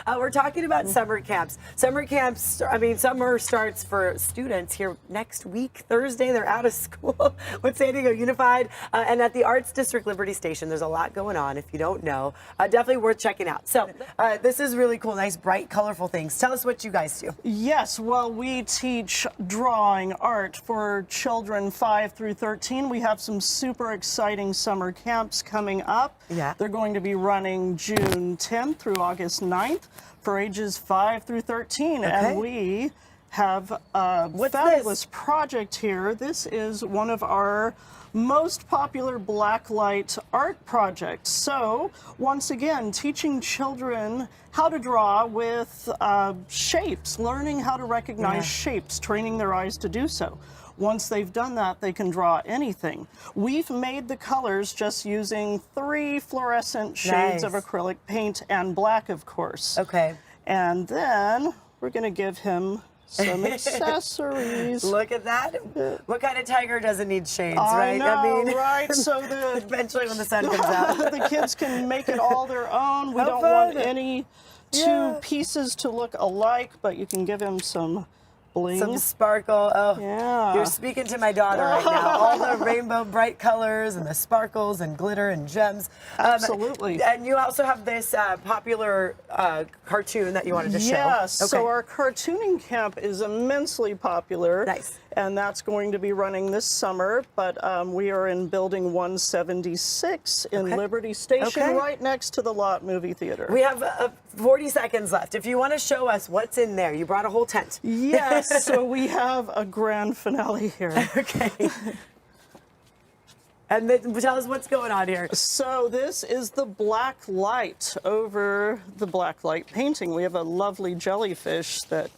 We're talking about summer camps. Summer camps, I mean, summer starts for students here next week, Thursday. They're out of school with San Diego Unified. And at the Arts District Liberty Station, there's a lot going on. If you don't know, definitely worth checking out. So this is really cool, nice, bright, colorful things. Tell us what you guys do. Yes, well, we teach drawing art for children 5 through 13. We have some super exciting summer camps coming up. Yeah. They're going to be running June 10th through August 9th for ages 5 through 13. Okay. And we have a fabulous project here. This is one of our most popular blacklight art projects. So once again, teaching children how to draw with shapes, learning how to recognize shapes, training their eyes to do so. Once they've done that, they can draw anything. We've made the colors just using 3 fluorescent shades of acrylic paint and black, of course. Okay. And then we're going to give him some accessories. Look at that. What kind of tiger doesn't need shades, I right? know, right? So eventually when the sun comes out. the kids can make it all their own. We don't want any two pieces to look alike, but you can give him some bling. Some sparkle. Oh, yeah. You're speaking to my daughter right now. All the rainbow bright colors and the sparkles and glitter and gems. Absolutely. And you also have this popular cartoon that you wanted to show. Yes. Okay. So our cartooning camp is immensely popular. Nice. And that's going to be running this summer, but we are in building 176 in Liberty Station, right next to the Lot Movie Theater. We have 40 seconds left. If you want to show us what's in there, you brought a whole tent. Yes, so we have a grand finale here. Okay. And then tell us what's going on here. So this is the black light over the black light painting. We have a lovely jellyfish that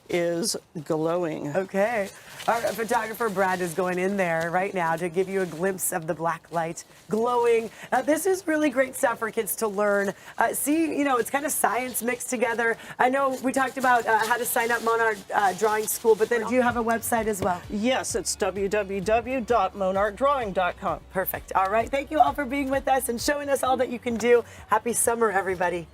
is glowing. Okay. Our photographer Brad is going in there right now to give you a glimpse of the black light glowing. This is really great stuff for kids to learn. See, you know, it's kind of science mixed together. I know we talked about how to sign up Monart Drawing School, but then do you have a website as well? Yes, it's www.monartdrawing.com. Perfect. All right. Thank you all for being with us and showing us all that you can do. Happy summer, everybody.